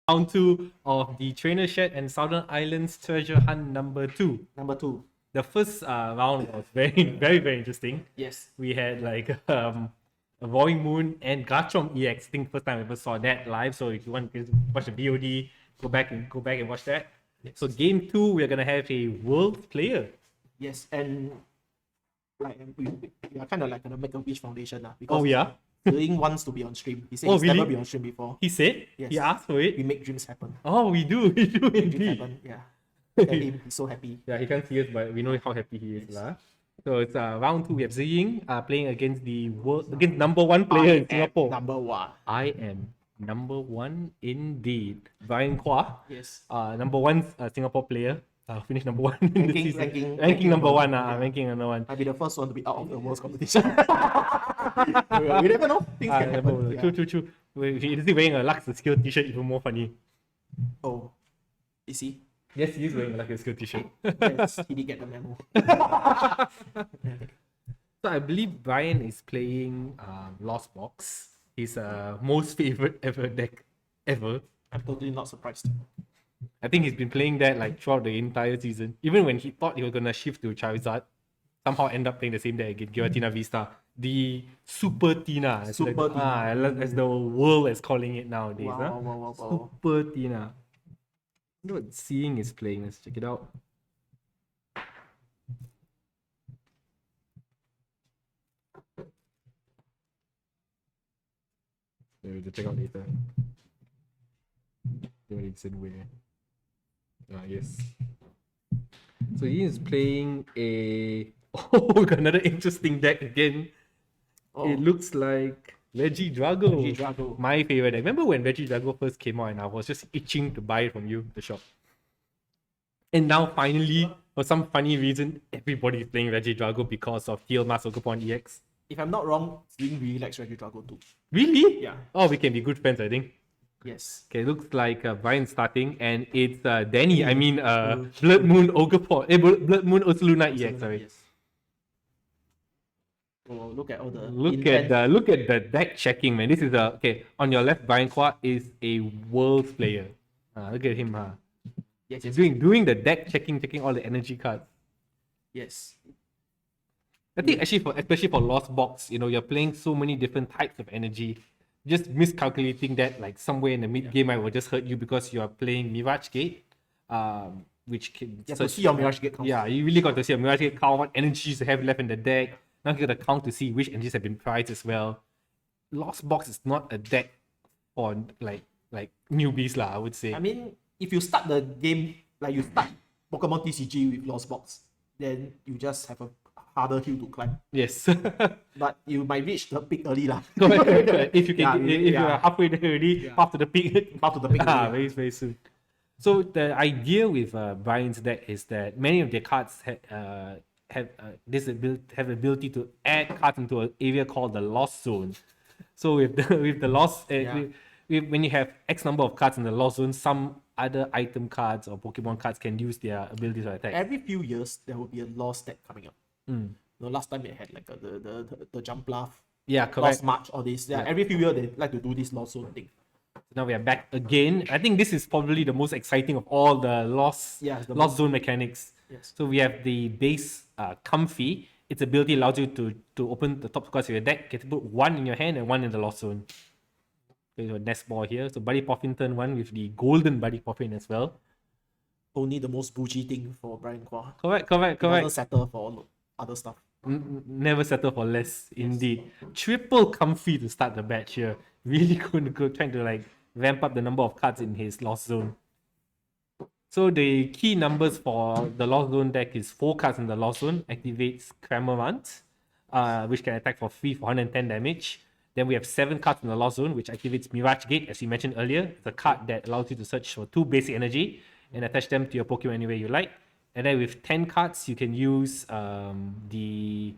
Round 2 of the Trainer Shed and Southern Islands Treasure Hunt number 2. Number 2. The first round was very interesting. Yes. We had like a Void Moon and Garchomp EX. I think first time I ever saw that live. So if you want to watch the VOD, go back and watch that. Yes. So game 2, we're gonna have a world player. Yes, and like we are kind of like gonna make a Wish Foundation because Oh yeah. Bryan wants to be on stream. He said Oh, he's really? never been on stream before. He said? Yes. He asked for it? We make dreams happen. Oh, we do Make dreams indeed. happen. Yeah. Tell him he's so happy. Yeah, he can't see us, but we know how happy he is. Yes. Lah. So it's round 2. We have Ziying playing against against number 1 player in Singapore. Number 1. I am number 1 indeed. Bryan Quah, Yes. number 1 Singapore player. Finished number 1 in the season. Ranking number 1. Ranking number 1. I'll be the first one to be out of the world's competition. we never know. Things can happen. Yeah. True. He's wearing a Lux Skill t-shirt, even more funny. Oh, is he? Yes, he is wearing a Lux Skill t-shirt. Yes, he did get the memo. So I believe Bryan is playing Lost Box. His most favorite ever deck ever. I'm totally not surprised. I think he's been playing that like throughout the entire season. Even when he thought he was gonna shift to Charizard, somehow end up playing the same deck again, Giratina Vista. The Super Tina. As the world is calling it nowadays. Wow. Super Tina. I wonder what Seeing is playing. Let's check it out. We'll check out later. Yes. So he is playing a another interesting deck again. Oh. It looks like Regidrago. My favorite deck. Remember when Regidrago first came out and I was just itching to buy it from you, the shop. And now finally, for some funny reason, everybody is playing Regidrago because of Heal Mask Ogerpon EX. If I'm not wrong, Sling really likes Regidrago too. Really? Yeah. Oh, we can be good friends, I think. Yes. Okay, looks like Bryan starting, and it's Danny. I mean, Blood Moon Ogerpon. Blood Moon Ursaluna EX. Sorry. Yes. Oh, look at all the look at the deck checking, man. This is okay. On your left, Bryan Quah is a world player. Look at him, Yes. He's doing the deck checking all the energy cards. Yes. I think especially for Lost Box, you're playing so many different types of energy. Just miscalculating that, like somewhere in the mid game, I will just hurt you because you are playing Mirage Gate, which can. You have to see your Mirage Gate count. Yeah, you really got to see your Mirage Gate count, what energies you have left in the deck. Now you got to count to see which energies have been prized as well. Lost Box is not a deck for like newbies lah, I would say. I mean, if you start the game like you start Pokemon TCG with Lost Box, then you just have a harder hill to climb. Yes. But you might reach the peak early lah. If you are halfway there already, path to the peak. Very soon. So the idea with Bryan's deck is that many of their cards have ability to add cards into an area called the Lost Zone. So with the Lost, when you have X number of cards in the Lost Zone, some other item cards or Pokemon cards can use their abilities to attack. Every few years, there will be a Lost deck coming up. Last time it had like the Jump Bluff, correct. Lost March, all this. Yeah, every few years they like to do this Lost Zone thing. So now we are back again. I think this is probably the most exciting of all the Lost Zone mechanics. Yes. So we have the base Comfy. Its ability allows you to open the top cards of your deck. Get to put 1 in your hand and 1 in the Lost Zone. There's a nest ball here. So Buddy Poffin turn 1 with the golden Buddy Poffin as well. Only the most bougie thing for Bryan Quah. Correct. Doesn't settle for other stuff. Never settle for less, indeed. Triple Comfy to start the batch here. Really trying to like ramp up the number of cards in his Lost Zone. So the key numbers for the Lost Zone deck is 4 cards in the Lost Zone. Activates Cramorant, which can attack for free for 110 damage. Then we have 7 cards in the Lost Zone, which activates Mirage Gate, as we mentioned earlier. It's a card that allows you to search for 2 basic energy and attach them to your Pokemon anywhere you like. And then with 10 cards, you can use the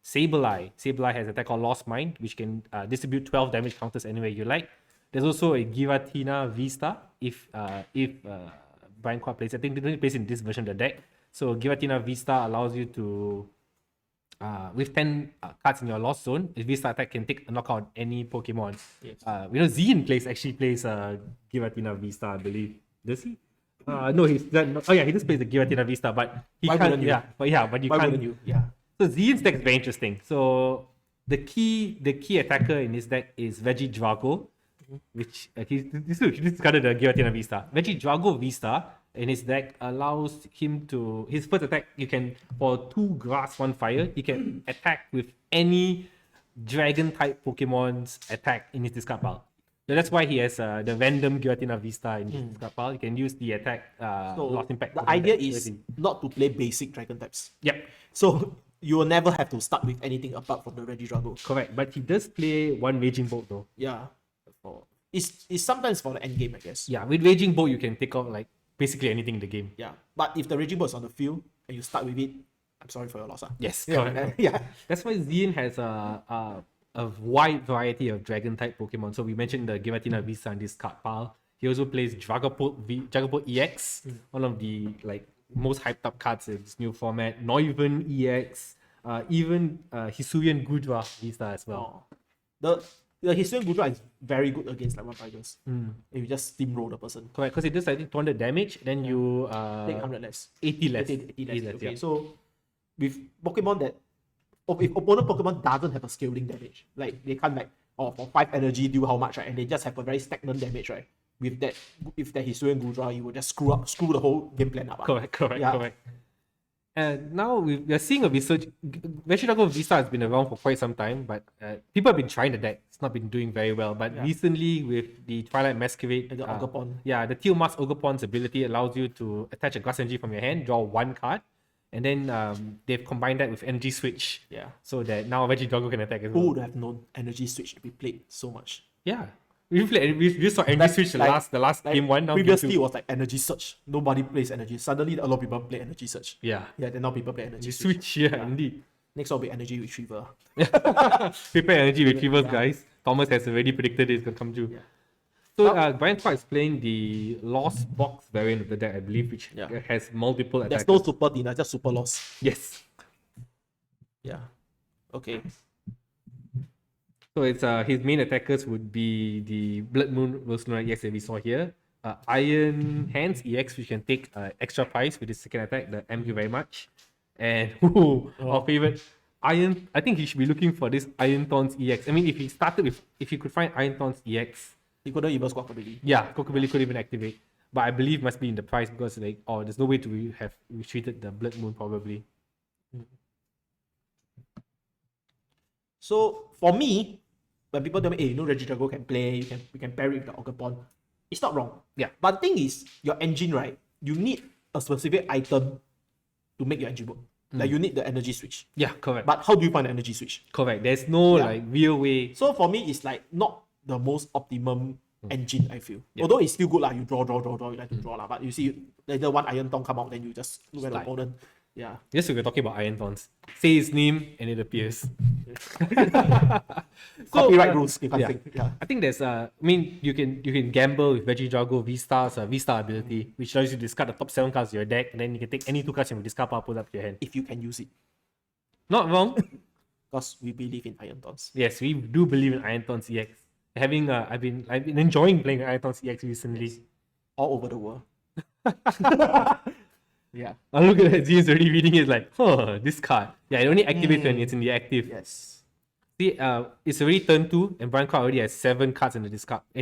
Sableye. Sableye has an attack called Lost Mind, which can distribute 12 damage counters anywhere you like. There's also a Giratina Vista if Bryan Quah plays. I think they don't play in this version of the deck. So Giratina Vista allows you to with 10 cards in your lost zone, if V-Star attack can take a knockout any Pokemon. Yes. Zien actually plays Giratina V-Star, I believe. Does he? No, he's done. Oh yeah, he just plays the Giratina V-Star, but he Why can't. wouldn't you? But you Why can't. wouldn't you? Yeah. So Zien's deck is very interesting. So the key attacker in his deck is Veggie Drago, which he discarded the Giratina V-Star. Veggie Drago V-Star in his deck allows him to his first attack. You can for 2 grass, 1 fire. He can attack with any dragon type Pokemon's attack in his discard pile. So that's why he has the random Giratina V-Star in his discard pile. You can use the attack So lost impact. the idea is not to play basic dragon types. Yep. So you will never have to start with anything apart from the Regidrago. Correct, but he does play 1 Raging Bolt though. Yeah. It's sometimes for the end game, I guess. Yeah, with Raging Bolt you can take out like basically anything in the game. Yeah. But if the Raging Bolt is on the field and you start with it, I'm sorry for your loss. Yes, Yeah. correct. Yeah. That's why Zien has a wide variety of dragon type Pokemon. So we mentioned the Giratina V-Star in this card pile. He also plays Dragapult EX, one of the like most hyped up cards in this new format. Noivern EX, even Hisuian Gudra V-Star as well. Oh. The Hisuian Gudra is very good against like 1-5ers. If you just steamroll the person. Correct, because it does I think 200 damage, then you Take 100 less. 80 less. 80 less. Okay, yeah. so with Pokemon that if opponent Pokemon doesn't have a scaling damage, like they can't like for 5 energy do how much, right? And they just have a very stagnant damage, right? With that Hisuian Gudra, you will just screw the whole game plan up. Correct. Yeah. And now we are seeing a research. Vegetable Vista has been around for quite some time, but people have been trying the deck. It's not been doing very well. But recently, with the Twilight Masquerade, And the Ogre the Teal Mask Ogre ability allows you to attach a Grass Energy from your hand, draw 1 card, and then they've combined that with Energy Switch. Yeah. So that now Vegidrago can attack as Who well. would have known Energy Switch to be played so much? Yeah. We just saw Energy Switch the last game 1. Now Previously, game it was like Energy Search. Nobody plays Energy. Suddenly, a lot of people play Energy Search. 2. Yeah. Yeah, then now people play Energy You Switch. switch, indeed. Next one will be Energy Retriever. Prepare Energy Retrievers, guys. Thomas has already predicted it's going to come true. Yeah. So Bryan Quah is playing the Lost Box variant of the deck, I believe, which has multiple attacks. There's no Super Dina, just Super Loss. Yes. Yeah. Okay. So it's his main attackers would be the Blood Moon Wilson EX that we saw here. Iron Hands EX, which can take extra price with his second attack, the thank you very much. And our favorite Iron. I think he should be looking for this Iron Thorns EX. I mean, if he could find Iron Thorns EX, He couldn't even squawk ability. yeah, Kokobili could even activate. But I believe must be in the price because there's no way to have retreated the Blood Moon probably. So for me, when people tell me, hey, Regidrago can play, we can pair it with the Ogre, it's not wrong. Yeah. But the thing is, your engine, right? You need a specific item to make your engine work. Like you need the energy switch. Yeah, correct. But how do you find the energy switch? Correct. There's no Yeah. real way. So for me, it's like not the most optimum engine, I feel. Although it's still good, like you draw, you like to draw. But you see later one Iron Tongue come out, then you just look at the Slide. opponent. Yeah. Yes, we were talking about Iron Thorns. Say his name and it appears. Copyright rules, you can't yeah. think. Yeah. I think there's I mean you can gamble with Vegidrago V-Star's V-Star ability, which allows you to discard the top 7 cards of your deck, and then you can take any 2 cards from your discard pile, put up to your hand. If you can use it. Not wrong. Because we believe in Iron Thorns. Yes, we do believe in Iron Thorns EX. I've been enjoying playing Iron Thorns EX recently. All over the world. Yeah. I look at that, Zeus already reading it like, this card. Yeah, it only activates when it's in the active. Yes. See, it's already turn 2, and Bryan Quah already has 7 cards in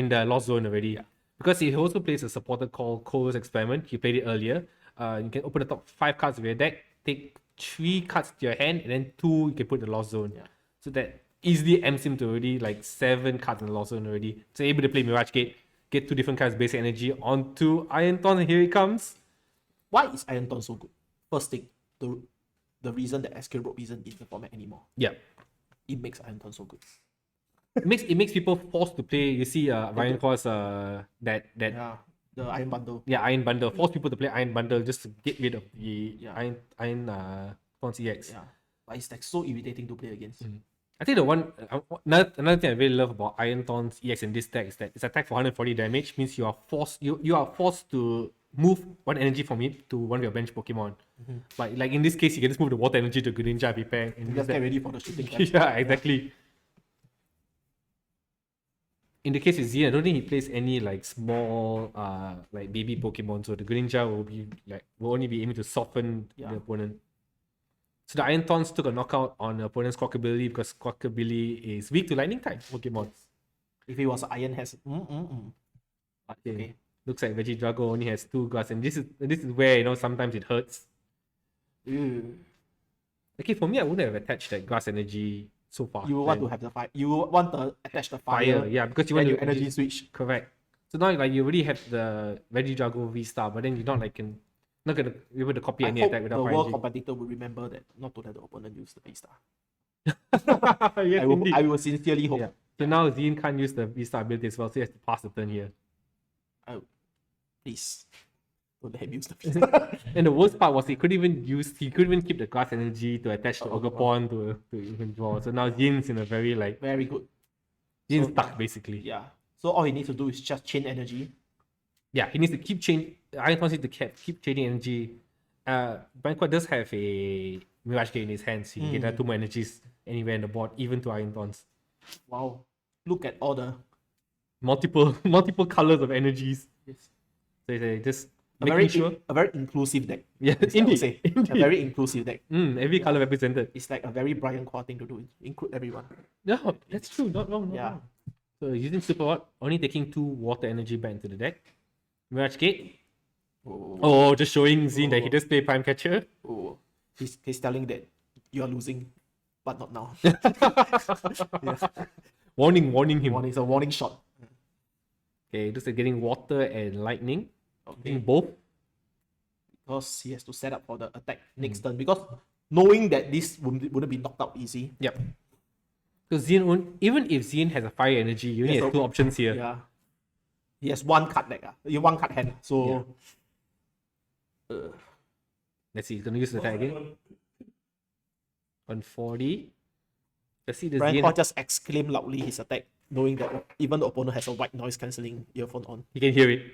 the lost zone already. Because he also plays a supporter called Cole's Experiment. He played it earlier. You can open the top 5 cards of your deck, take 3 cards to your hand, and then 2 you can put in the lost zone. Yeah. So that easily amps him to already like 7 cards in the lost zone already. So able to play Mirage Gate, get 2 different cards basic energy onto Iron Thorn, and here it comes. Why is Iron Thorn so good? First thing, the reason that SK Rope isn't in the format anymore. Yeah. It makes Iron Thorn so good. It makes people forced to play. You see, Bryan Quah's that Yeah. The Iron Bundle. Iron Bundle, force people to play Iron Bundle just to get rid of the Yeah. Iron Thorns EX. Yeah. But it's like so irritating to play against. I think the one another thing I really love about Iron Thorns EX in this deck is that it's attack for 140 damage, means you are forced to move one energy from it to one of your bench Pokemon. But like in this case, you can just move the water energy to Greninja prepare and use Just that. get ready for the shooting camp. Yeah, exactly. In the case with Zien, I don't think he plays any like small like baby Pokemon, so the Greninja will only be aiming to soften the opponent. So the Iron Thorns took a knockout on the opponent's Quackability because Quackability is weak to lightning type Pokemon. If he was Iron has okay. Looks like Vegidrago only has 2 grass, and this is where sometimes it hurts. Okay, for me I wouldn't have attached that grass energy so far. You want to have the fire. You want to attach the fire. Yeah, because you want to energy switch. Correct. So now like you already have the Vegidrago V-Star, but then you're not gonna be able to copy any attack without the fire world energy. competitor will remember that not to let the opponent use the V-Star. Yes, I will sincerely hope. Yeah. So now Zien can't use the V-Star ability as well, so he has to pass the turn here. Please. Don't let him use the V-Star. And the worst part was he couldn't even keep the grass energy to attach to Ogerpon to even draw. So now Zien's in a very very good. Zien's stuck basically. Yeah. So all he needs to do is just chain energy. Yeah, he needs to keep changing. Iron Thorns need to keep chaining energy. Bryan Quah does have a Mirage Gate in his hands. He can get 2 more energies anywhere in the board, even to Iron Thorns. Wow. Look at all the multiple colors of energies. Yes. So it's just a very inclusive deck. Yeah, indeed. A very inclusive deck. Every color represented. It's like a very Bryan Quah thing to do. Include everyone. No, that's true. Not wrong. Not Yeah. wrong. So using Super Rod, only taking 2 water energy back into the deck. Mirage Gate. Oh, just showing Zien that he does play Prime Catcher. Oh. He's telling that you're losing, but not now. Warning him. It's a warning shot. Okay, just getting water and lightning. Okay. Getting both. Because he has to set up for the attack next turn. Because knowing that this wouldn't be knocked out easy. Yep. So Zien, even if Zien has a fire energy, you only have 2 options here. Yeah. He has 1 card deck. One card hand. So let's see, he's gonna use the attack again. 140. Let's see the Bryan Zien. Quah just exclaim loudly his attack, knowing that even the opponent has a white noise cancelling earphone on. You can hear it.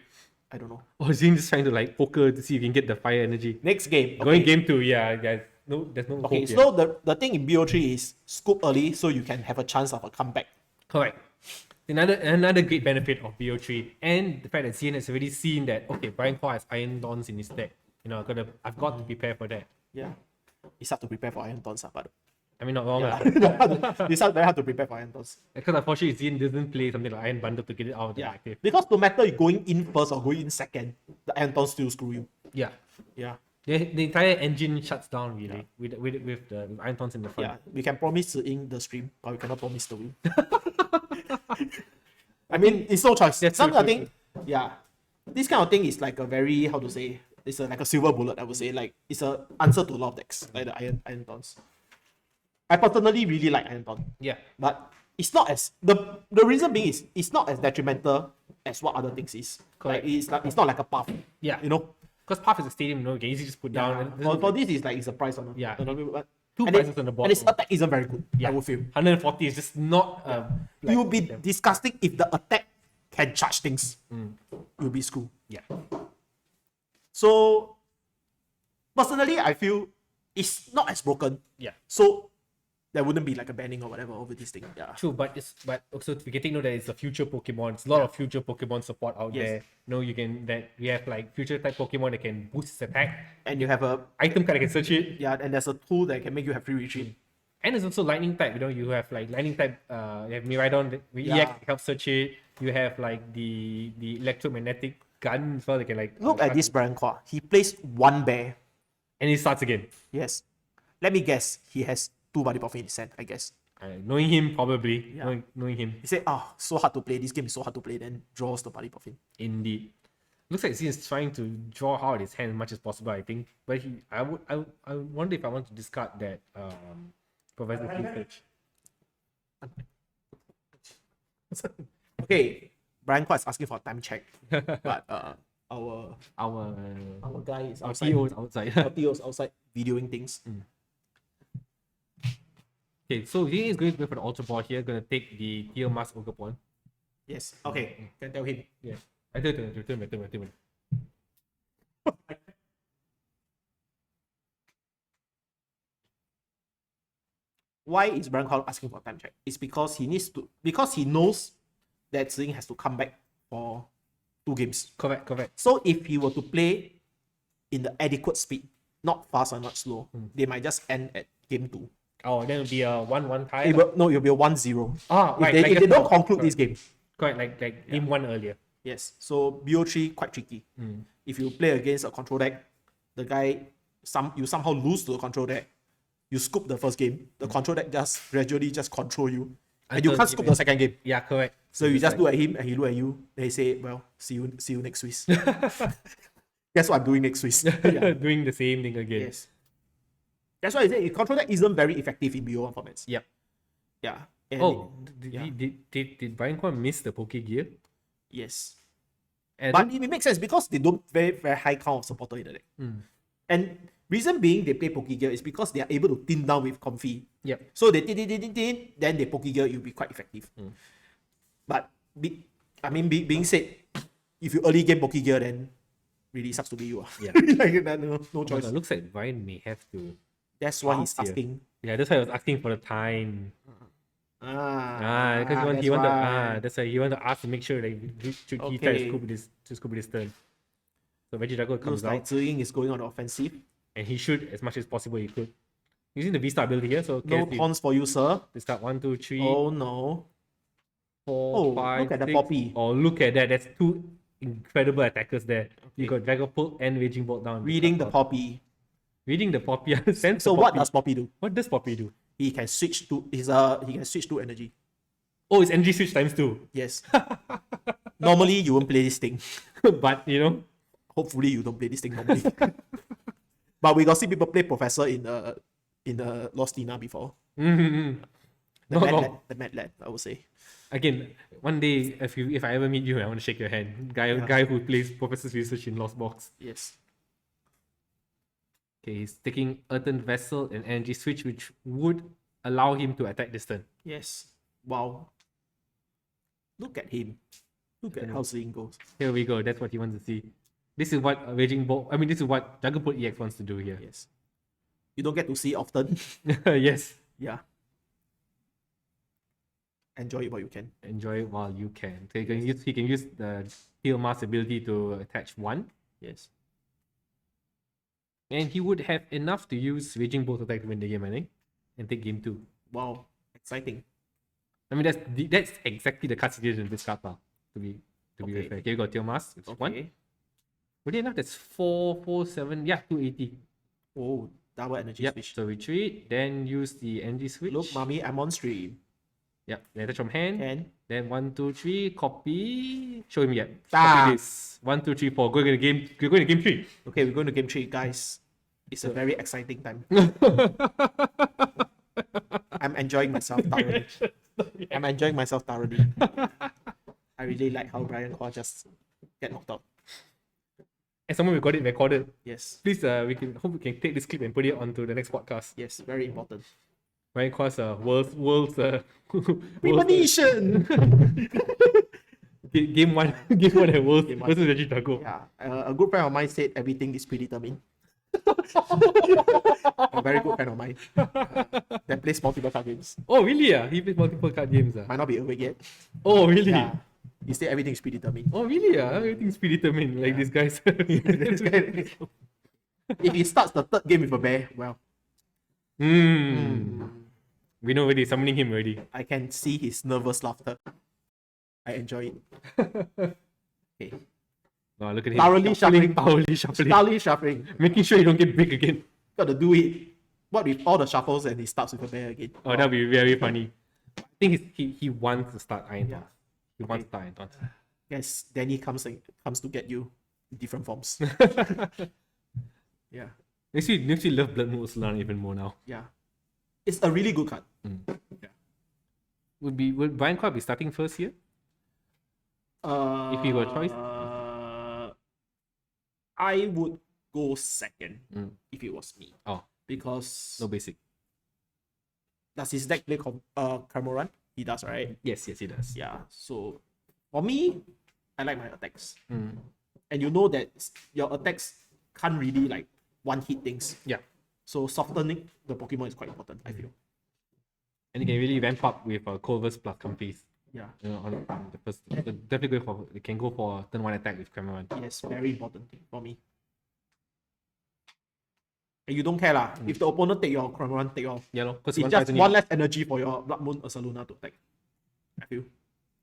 I don't know. Oh, Zien just trying to like poker to see if you can get the fire energy. Next game. Okay. Going game 2, yeah, guys. No, there's no Okay, hope here. so the thing in BO3 is scoop early so you can have a chance of a comeback. Correct. Another great benefit of BO3, and the fact that Zien has already seen that Bryan Quah has Iron Dawns in his deck. I've got to prepare for that. Yeah. It's hard to prepare for Iron Dawns, but I mean, not wrong. it's very hard to prepare for Iron Dawns. Because unfortunately Zien doesn't play something like Iron Bundle to get it out of the active. Because no matter you going in first or going in second, the Iron Dawns still screw you. Yeah. Yeah. The entire engine shuts down really with the Iron Thorns in the front. Yeah. We can promise to in the stream, but we cannot promise to win. I mean, it's no choice. That's Some true, I think, yeah, this kind of thing is like a very, how to say, it's like a silver bullet. I would say, like it's a answer to a lot of decks, like the Iron Dawns. I personally really like Iron Dawn. Yeah. But it's not as the reason being is it's not as detrimental as what other things is. Correct. Like it's not like a path. Yeah. You know. Because Path is a stadium, you can easily just put down. For this is like it's a price on. Yeah. But, 2 prices on the board. And its attack isn't very good. Yeah. I would feel. 140 is just not. It would be disgusting if the attack can charge things. It would be screwed. Yeah. So personally, I feel it's not as broken. Yeah. So there wouldn't be like a banning or whatever over this thing. Yeah. True, but also we can take note that it's a future Pokemon. It's a lot of future Pokemon support out there. We have like future type Pokemon that can boost its attack. And you have a Item card that can search it. yeah, and there's a tool that can make you have free retreat. And there's also lightning type. You have like lightning type. You have Miraidon. EX helps search it. You have like the electromagnetic gun as well. That can like Look at this Bryan Quah. He plays 1 bear. and he starts again. Yes. Let me guess. He has 2 body buff in his hand, I guess. Knowing him, probably. Yeah. Knowing him, He said, so hard to play. This game is so hard to play. Then draws the body buff in. indeed. Looks like he's trying to draw out his hand as much as possible, I think. But I wonder if I want to discard that Professor Research. Okay. Bryan Quah is asking for a time check. But our guy is Our outside. CEO is outside. Our TO is outside videoing things. Okay, so he is going to go for the Ultra Ball here, going to take the Teal Mask Ogerpon. Yes. Okay. Can tell him. Yeah. I do it. Why is Bryan Quah asking for time check? It's because he knows that Zing has to come back for 2 games. Correct. So if he were to play in the adequate speed, not fast or not slow, they might just end at game 2. Oh, then it'll be a 1-1 tie. It'll be a 1-0. Ah, right. If they don't conclude this game. Correct, like game 1 earlier. Yes. So BO3 quite tricky. If you play against a control deck, the guy you somehow lose to the control deck, you scoop the first game, the control deck just gradually just control you. And you can't scoop the second game. Yeah, correct. So you just look at him and he look at you. They say, well, see you next Swiss. Guess what I'm doing next Swiss? Yeah. Doing the same thing again. Yes. That's why I say control deck isn't very effective in BO1 formats. Yep. Yeah. And did Bryan Quah miss the Poke Gear? yes. And But it makes sense because they don't very, very high count of supporter in the deck. And reason being they play Poke Gear is because they are able to thin down with Comfy. Yep. So they tin, then they Poke Gear, you'll be quite effective. But being said, if you early game Poke Gear, then really sucks to be you. Yeah. Like that, no choice. It looks like Bryan may have to. That's why he's Here. asking. Yeah, that's why I was asking for the time. Because that's he wanted. why. That's why he wanted to ask to make sure that should he try Okay. to scoop this turn. So Veggie Drago comes Looks like out, Ziying is going on the offensive. and he should as much as possible. He could using the V-Star ability here. So No taunts for you, sir. They start 1, 2, 3, Oh no. 4, 5, look at the 6. Poppy. Oh, look at that! That's 2 incredible attackers there. You got Dragapult and Raging Bolt down. Reading the Poppy. Reading the Poppy. Sense So the what Poppy. does Poppy do? What does Poppy do? He can switch to energy. Oh, it's energy switch times 2. Yes. Normally you won't play this thing. But you know, Hopefully you don't play this thing normally. But we got see people play Professor in the Lost Tina before. The Mad Lad, I would say. again, one day if I ever meet you, I want to shake your hand. Guy who plays Professor's Research in Lost Box. Yes. Okay, he's taking Earthen Vessel and Energy Switch, which would allow him to attack this turn. Yes. Wow. Look at him. Look at how Zing goes. Here we go. That's what he wants to see. This is what Raging Bolt. This is what Dragapult EX wants to do here. Yes. You don't get to see often. Yes. Yeah. Enjoy it while you can. Enjoy it while you can. So he can use the Heal Mass ability to attach 1. Yes. And he would have enough to use Raging Bolt attack to win the game, I think. And take game 2. Wow. Exciting. That's exactly the card situation in this card pile. To be Okay. fair. Okay, you got Heal Mass. It's 1. Okay. Would enough? That's 4, 4, 7. Yeah, 280. Oh, double energy Yep. switch. So retreat, then use the energy switch. Look, mommy, I'm on stream. Yep. Then attach from hand. And Then 1, 2, 3. Copy. Show him yet. Ah. Copy this. 1, 2, 3, 4. Go to game. You're going to game 3. okay, we're going to game 3, guys. It's a very exciting time. I'm enjoying myself thoroughly. I really like how Bryan Quah just get knocked out. And someone we got it recorded. Yes. Please, we hope we can take this clip and put it onto the next podcast. Yes, very important. Bryan Quah's world's Premonition! game one at Worlds Game one. versus Reggie Drago. Yeah, a good friend of mine said everything is predetermined. A very good friend of mine that plays multiple card games. Oh really? He plays multiple card games. Might not be awake yet. Oh really? Yeah. He said everything is predetermined. Oh really? Everything's predetermined. Like Yeah. these guys. This guy- if he starts the third game with a bear, well, We know already. Summoning him already. I can see his nervous laughter. I enjoy it. Okay. Wow, look at him. Thoroughly shuffling. Thoroughly shuffling. Slowly shuffling. Making sure you don't get big again. Gotta do it. What with all the shuffles and he starts with a bear again? Oh, that'd be very funny. I think he wants to start Iron Yeah. Thoughts. He wants to start Iron Thoughts. Yes, Danny comes to get you in different forms. Yeah. Makes you love Blood Moon Solana even more now. Yeah. It's a really good card. Would Bryan Quah be starting first here? If he were a choice? I would go second if it was me. Oh, Because no basic. does his deck play Cramoran? He does, right? Yes, he does. Yeah. So for me, I like my attacks. Mm. And you know that your attacks can't really like one-hit things. Yeah. So softening the Pokemon is quite important, I feel. And you can really ramp up with Culver's plus Comfeys. Yeah. You know, on the first, definitely go for, you can go for turn 1 attack with Cramoran. Yes, very important for me. And you don't care lah. If the opponent take your Cramoran, take your... Yeah, because It's just one less energy for your Blood Moon Ursaluna to attack, I feel.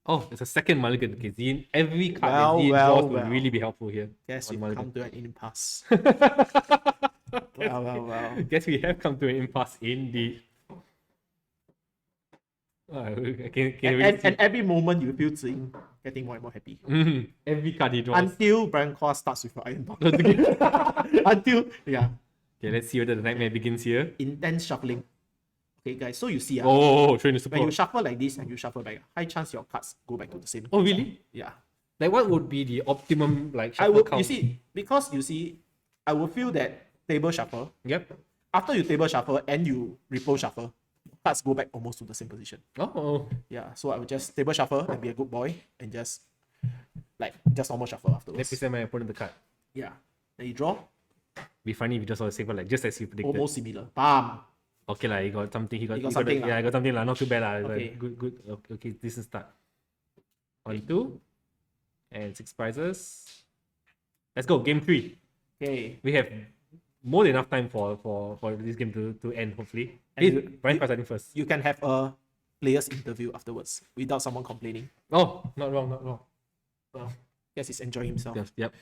Oh, there's a second mulligan. Okay, Zine, every card Well, that Zine well, draws will well. really be helpful here. Guess One we've mulligan. come to an impasse. Guess- Well. Guess we have come to an impasse indeed. I can really see. And every moment you feel Zing getting more and more happy. Every card he draws. Until Bryan Quah starts with your Iron Dot. Okay, Until, yeah, let's see whether the nightmare begins here. intense shuffling. Okay, guys, so you see, Trying to when you support. shuffle like this and you shuffle back, high chance your cards go back to the same. Oh, really? Yeah. Like, what would be the optimum, like, I shuffle would, count? you see, because you see, I would feel that table shuffle, Yep. after you table shuffle and you repo shuffle, cards go back almost to the same position. Oh. Yeah, so I would just table shuffle and be a good boy and just normal shuffle Let me afterwards. present my opponent the card. Yeah. Then you draw, Be funny if you just saw the same, like, just as you predicted. almost similar. Bam! Okay, like, he got something. He got something lah. yeah, I got something. Not too bad. Okay. Good. Okay, decent start. 1, 2. And 6 prizes. Let's go. Game 3. Okay. We have more than enough time for this game to end, hopefully. And Bryan starting first. You can have a player's interview afterwards without someone complaining. Oh, not wrong. Well, guess he's enjoying himself. Yep.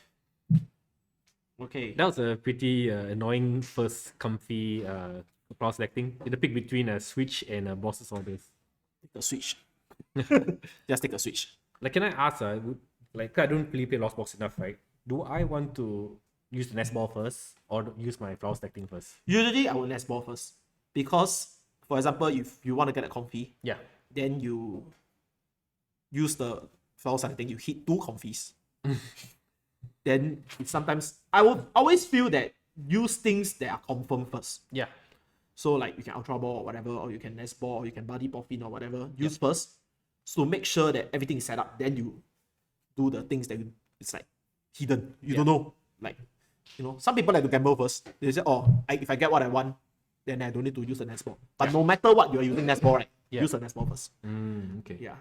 Okay. That was a pretty annoying first comfy power selecting. In the pick between a switch and a boss's orders. Take a switch. Just take a switch. Like, can I ask, like, I don't really play Lost Box enough, right? Do I want to use the nest ball first or use my flower selecting first? Usually, I will nest ball first. Because, for example, if you want to get a comfy, Yeah. then you use the flower selecting, you hit 2 comfies. Then it's sometimes, I will always feel that use things that are confirmed first. Yeah. So like you can Ultra Ball or whatever, or you can Nest Ball, or you can Buddy Poffin or whatever. Use first. So make sure that everything is set up. Then you do the things that it's like hidden. You don't know. Like, some people like to gamble first. They say, if I get what I want, then I don't need to use the Nest Ball. But no matter what you're using Nest Ball, right? Use the Nest Ball first. Okay. Yeah.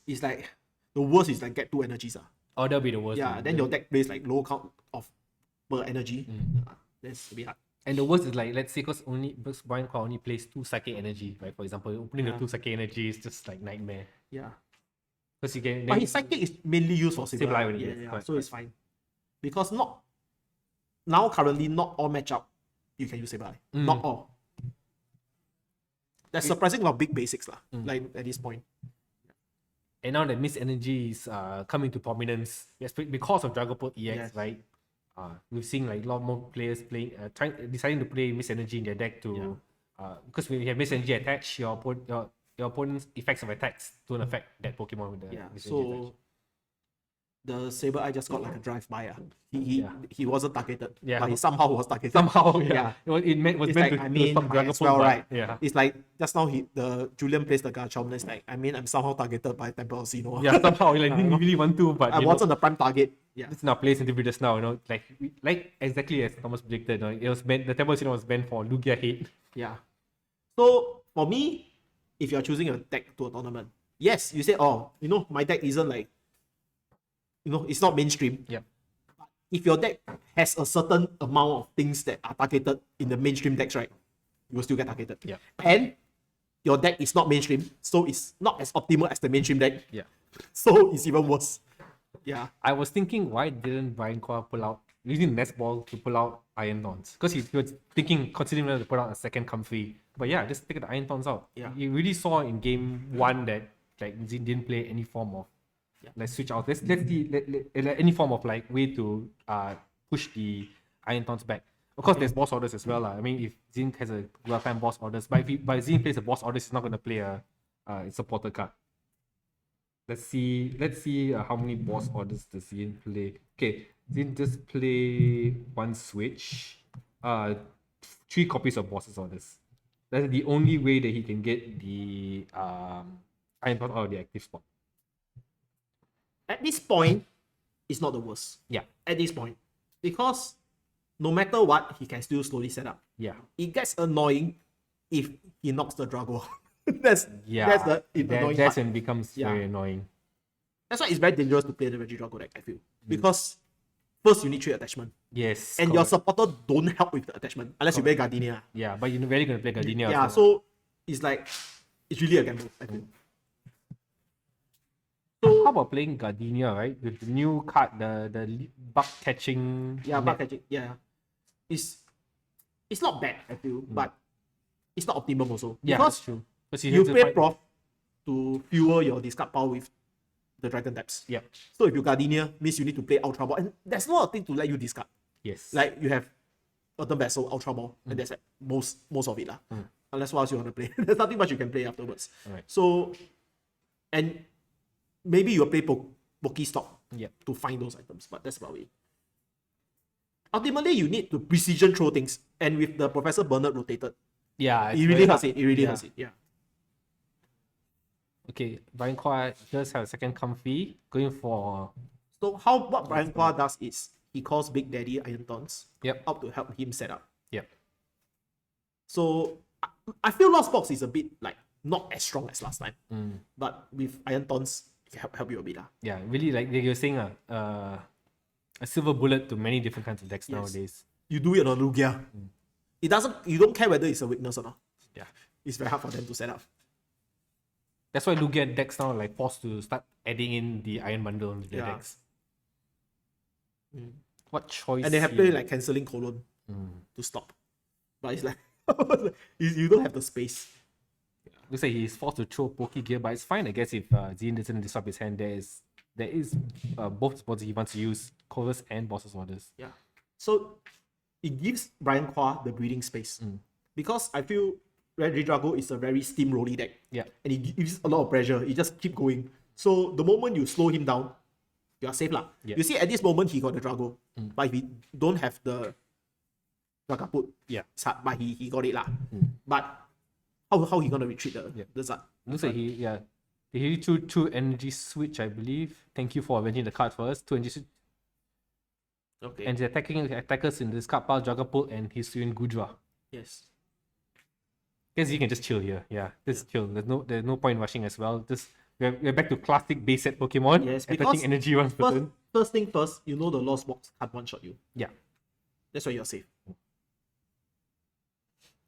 It's like, the worst is like get 2 energies. Oh, that'll be the worst. Yeah, then your deck plays like low count of per energy. That's a bit hard. And the worst is like, let's say, because Bryan Quah only plays 2 psychic energy, right? For example, opening the 2 psychic energy is just like nightmare. Yeah. Because you can. But his psychic is mainly used for Sableye. Sableye only, Yeah, yes, yeah, correct, so it's fine. Because currently not all matchup you can use Sableye. Not all. There's surprising lot of big basics lah. Like at this point. And now that Miss Energy is coming to prominence, because of Dragapult EX, Yes. right? We've seen like a lot more players deciding to play Miss Energy in their deck to, because when you have Miss Energy attached, your opponent's effects of attacks don't affect that Pokemon with the Miss Energy attached. So the Sableye just got like a drive-by. He wasn't targeted. Yeah. But he somehow was targeted. Somehow, Yeah. It was It's meant like, to stop might as Dragapult, well, but- right? Yeah. It's like just now the Julian plays the Garchomp. It's like, I'm somehow targeted by Temple of Sinnoh. Yeah, somehow like didn't really want to, but I wasn't the prime target. Yeah. It's in our place interview just now, like exactly as Thomas predicted. It was meant, the Temple of Sinnoh was meant for Lugia hate. Yeah. So for me, if you're choosing a deck to a tournament, yes, you say, my deck isn't like, it's not mainstream. Yeah. If your deck has a certain amount of things that are targeted in the mainstream decks, right, you will still get targeted. Yeah. And your deck is not mainstream, so it's not as optimal as the mainstream deck. Yeah. So it's even worse. Yeah. I was thinking, why didn't Bryan Quah pull out using Nest Ball to pull out Iron Thorns? Because he was considering whether to put out a second comfy. But yeah, just take the Iron Thorns out. Yeah. You really saw in game 1 that like Zin didn't play any form of let's switch out. Let's see any form of like way to push the Iron Thorns back. Of course, there's boss orders as well. I mean, if Zin has a well-timed boss orders, but if Zin plays a boss orders, he's not going to play a supporter card. Let's see how many boss orders does Zin play. Okay, Zin just play 1 switch, 3 copies of bosses orders. That's the only way that he can get the Iron Thorns out of the active spot. At this point, it's not the worst. Yeah. At this point. Because no matter what, he can still slowly set up. Yeah. It gets annoying if he knocks the Drago. that's the annoying That's part. when it becomes very annoying. That's why it's very dangerous to play the Reggie Drago deck, I feel. Because first you need 3 attachment. Yes. And your supporter don't help with the attachment unless you play Gardenia. Yeah, but you're really gonna play Gardenia. Yeah, also. so it's like it's really a gamble, I feel. So how about playing Gardenia, right? With the new card, the bug catching. Yeah, bug catching. Yeah. It's not bad, I feel, but it's not optimum also. Yeah, Because that's true. you play prof to fuel your discard pile with the dragon taps. Yeah. So if you Gardenia, means you need to play Ultra Ball. And there's no thing to let you discard. Yes. Like you have Earthen Vessel, Ultra Ball, and that's like most of it. Unless what else you want to play. There's nothing much you can play afterwards. Alright. So, and maybe you'll play Pokestop to find those items, but that's about it. Ultimately, you need to precision throw things. And with the Professor Bernard rotated, yeah, it really hurts it. It really hurts it. Yeah. Okay, Bryan Quah does have a second comfy, going for. So what Bryan Quah does is he calls Big Daddy Iron Thorns up to help him set up. Yep. So I feel Lost Box is a bit like not as strong as last time. But with Iron Thorns, it can help you a bit. Yeah, really like you're saying a silver bullet to many different kinds of decks nowadays. You do it on Lugia. You don't care whether it's a weakness or not. Yeah. It's very hard for them to set up. That's why Lugia decks now like forced to start adding in the Iron Bundle into their decks. What choice? And they have played like cancelling Colon to stop. But it's like you don't have the space. Looks like he's forced to throw Poke Gear, but it's fine, I guess, if Zine doesn't disrupt his hand. There is both spots he wants to use, Colors and Boss's Orders. Yeah. So it gives Bryan Quah the breathing space. Because I feel Red Drago is a very steamrolly deck. Yeah. And it gives a lot of pressure. It just keep going. So the moment you slow him down, you are safe lah. Yeah. You see, at this moment he got the Drago. But if he don't have the Dragaput, it's hard, but he got it lah. But how he gonna retreat the Zard? Looks like he threw 2 energy switch, I believe. Thank you for avenging the card first. 2 energy switch. Okay. And he's attacking attackers in this card pile, Dragapult and his Suyin Gudra. Yes. Guess you can just chill here. Yeah, just chill. There's no point rushing as well. Just we're back to classic base set Pokemon. Yes, attaching because energy once per turn. First thing first, you know the Lost Box can't one shot you. Yeah. That's why you're safe.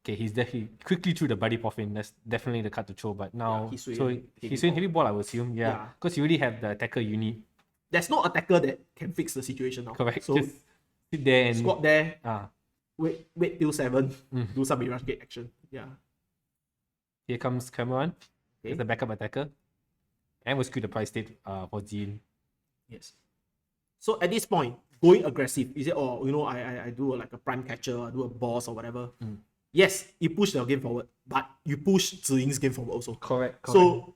Okay, he's definitely quickly threw the Buddy Poffin. That's definitely the card to throw. But now, he's swinging heavy ball, I would assume. Yeah, because you already have the attacker you need. There's no attacker that can fix the situation now. Correct. So just sit there and squat there. Ah, Wait till 7. Do some Mirage Gate action. Yeah. here comes Cameron. He's the backup attacker, and we'll screw the price state for Zine. Yes. So at this point, going aggressive, you say, oh, I do like a prime catcher, I do a boss or whatever. Yes, you push your game forward, but you push Ziying's game forward also. Correct. So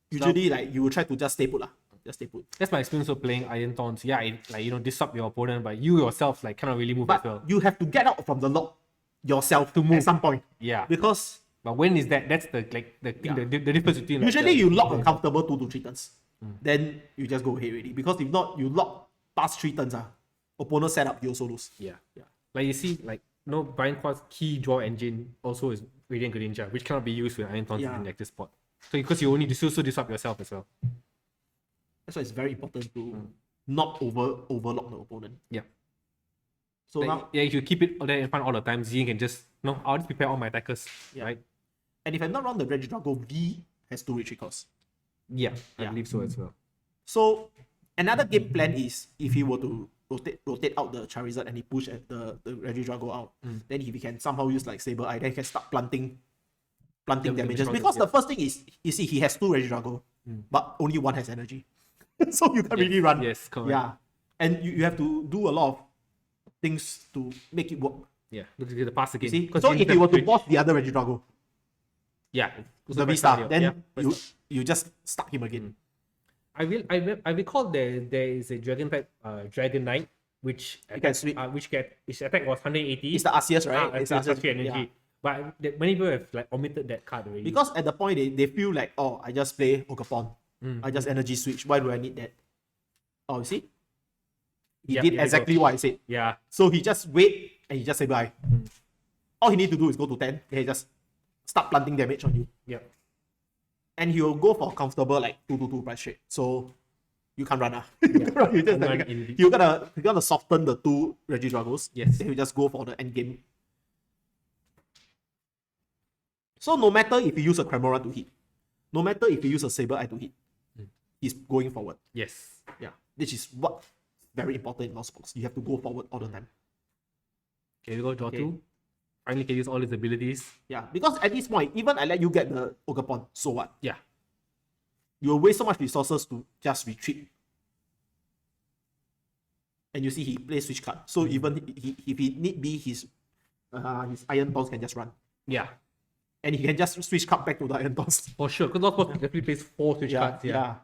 usually, like you will try to just stay put lah. Just stay put. That's my experience of playing Iron Thorns. Yeah, disrupt your opponent, but you yourself like cannot really move as well. But you have to get out from the lock yourself to move at some point. Yeah. Because but when is that? That's the difference between. Usually you lock a comfortable 2 to 3 turns. Then you just go ahead already. Because if not, you lock past 3 turns. Opponent setup, you also lose. Yeah. Like you see, like Bryan Quah's key draw engine also is Radiant Greninja, which cannot be used with Iron Thorns in the active spot. So because you only also disrupt yourself as well. That's why it's very important to not overlock the opponent. Yeah. So like, now, if you keep it there in front all the time, Zing can just I'll just prepare all my attackers, right? And if I'm not wrong, the Reggie Drago V has 2 retreat costs. Yeah, I believe so as well. So another game plan is if he were to rotate out the Charizard and he push at the Reggie Drago out, then if he can somehow use like Saber Eye, then he can start planting damages. Because the first thing is, you see, he has 2 Reggie Drago, but only 1 has energy. So you can't really run. Yes, correct. Yeah. And you have to do a lot of things to make it work. Yeah, look at the pass again. See? So if you were to boss the other Reggie Drago, the V-Star, then you just stuck him again. I recall there is a Dragon type Dragon Knight which attack was 180. It's the Arceus, right? It's Arceus 3 energy. Yeah. But many people have like omitted that card already. Because at the point they feel like, oh, I just play Ogapon. I just energy switch. Why do I need that? Oh, you see? He Yep, did here we exactly what I said. Yeah. So he just wait and he just say bye. All he need to do is go to 10, then he just start planting damage on you. Yep. And he will go for comfortable like 2/2 price trade. So you can't run. You just Run like, in- you're gonna soften the two Regidragos. Yes. Then you just go for the end game. So no matter if you use a Cramorant to hit, no matter if you use a Saber Eye to hit, he's going forward. Yes. Yeah. Which is what very important in Lost Box. You have to go forward all the time. Okay, we go draw 2. Finally can use all his abilities. Yeah. Because at this point, even I let you get the Ogerpon, so what? Yeah. You will waste so much resources to just retreat. And you see he plays switch card. So even if he need be his Iron Thorns can just run. Yeah. And he can just switch card back to the Iron Thorns. For sure. Because Lost Box definitely plays 4 switch cards. Yeah.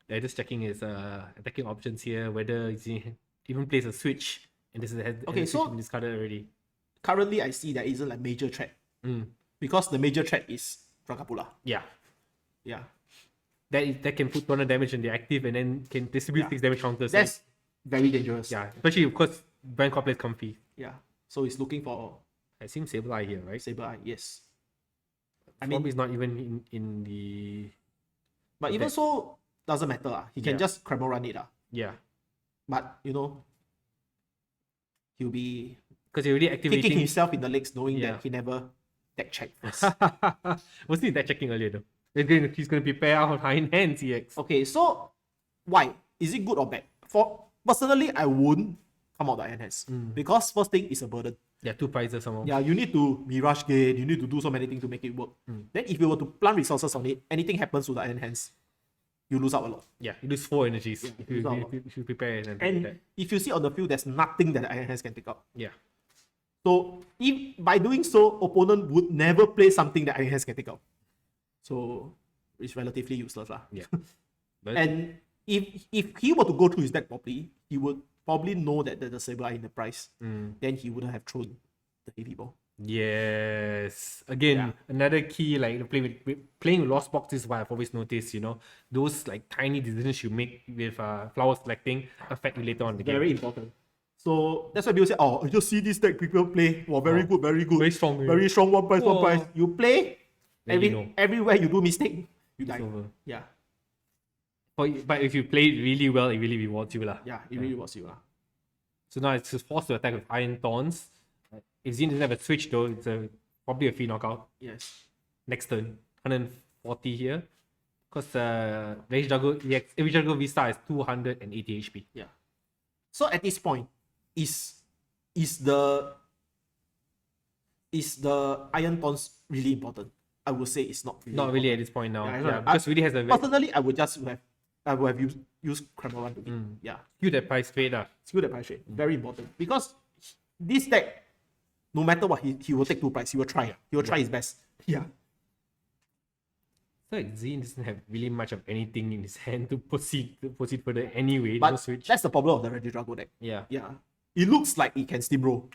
Yeah, just checking his attacking options here, whether he even plays a switch. And this is Okay, so- discarded already. Currently I see there isn't like major threat. Mm. Because the major threat is Dragapula. Yeah. Yeah. That can put 200 damage on the active and then can distribute 6 damage counters. So That's very dangerous. yeah, especially because Bryan Quah plays comfy. Yeah. So he's looking for I seem Saber Eye here, right? Saber Eye, yes. I mean, it's not even in the But even Okay. so, doesn't matter. He can Yeah. just Cramorant it. yeah, But he'll be because you're already kicking activating. himself in the legs knowing Yeah. that he never deck checked first. Wasn't he that checking earlier though? He's gonna prepare out Hind Hand CX. Okay, so why? Is it good or bad? For personally, I wouldn't come out the Iron Hands. Because first thing is a burden. Yeah, 2 prizes somehow. Yeah, you need to Mirage Gate, you need to do so many things to make it work. Then if you were to plant resources on it, anything happens to the Iron Hands, you lose out a lot. Yeah, you lose 4 energies if lose out a lot. if you prepare and And that. if you see on the field, there's nothing that the Iron Hands can take out. Yeah, So if by doing so, opponent would never play something that Iron Hands can take out. So it's relatively useless. yeah. But And if he were to go through his deck properly, he would probably know that there's a Saber Eye in the price. Then he wouldn't have thrown the heavy ball. yes, again, another key like playing with Lost Box is what I've always noticed. Those like tiny decisions you make with flower selecting affect you later on in the game. Very important. So that's why people say, oh, you just see this deck people play. Wow, very good, very good. Very strong. Very strong, one price, one Whoa. price. You play, Then you know. everywhere you do mistake, you It's die. over. Yeah, But if you play it really well, it really rewards you lah. yeah, it really was you. So now it's just forced to attack with Iron Thorns. If Zin doesn't have a switch though, it's probably a free knockout. Yes. Next turn, 140 here. Because Regidrago Vista is 280 HP. Yeah. So at this point, is the Iron Thorns really important? I would say it's not really. Not really important. at this point now. Yeah, Yeah, I- because really has a Personally, I would have used Cramorant to win. Yeah. huge that price trade. It's good at price trade. Very important. Because this deck, no matter what, he will take 2 price. He will try. He will try his best. Yeah. So like Zin doesn't have really much of anything in his hand to proceed further anyway. But No switch. that's the problem of the Regidrago deck. Yeah. Yeah. It looks like it can steamroll.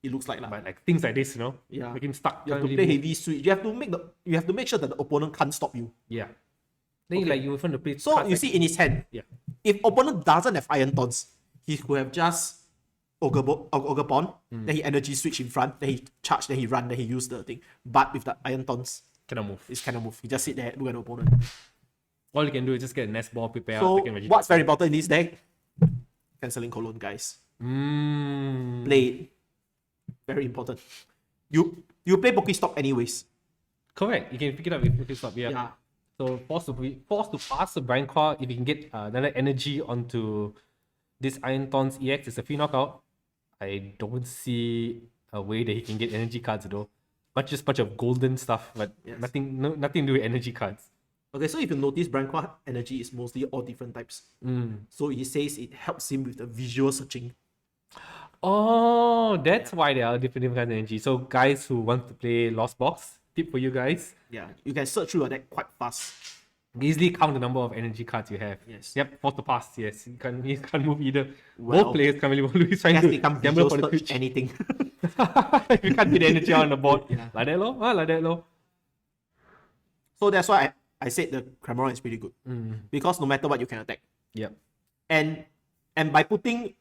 It looks like But like things like this, Yeah. make him stuck. You have to can't play really heavy switch. You have to make sure that the opponent can't stop you. Yeah. Then Okay. you want to play. So cards you like- see in his hand, Yeah. if opponent doesn't have Iron Thorns, he could have just Ogerpon, then he energy switch in front, then he charge, then he run, then he use the thing. But with the Iron Thorns, cannot move. it's kind of move. He just sit there, look at the opponent. All you can do is just get a nest ball, prepare So second Regidrago. what's very important in this deck? Cancelling Cologne, guys. Play it. Very important. You play Pokestop anyways. Correct. You can pick it up with Pokestop. Yeah. Yeah. So forced to pass the Bryan Quah. If you can get another energy onto this Iron Thorns EX, it's a free knockout. I don't see a way that he can get energy cards though. But just bunch of golden stuff, but Yes. nothing to do with energy cards. Okay, so if you notice, Bryan Quah energy is mostly all different types. So he says it helps him with the visual searching. Oh, that's why there are different kinds of energy. So guys who want to play Lost Box, tip for you guys, Yeah, you can search through your deck quite fast. easily count the number of energy cards you have. Yes. Yep, forced to pass. Yes, you can't move either. Well, Both players can't really move. He's It trying has to become gamble visual for the search switch. anything. You can't get the energy on the board. Yeah. Like that, lor. Like that, lor. So that's why I said the Cramorant is pretty good. Because no matter what, you can attack. Yep. And And by putting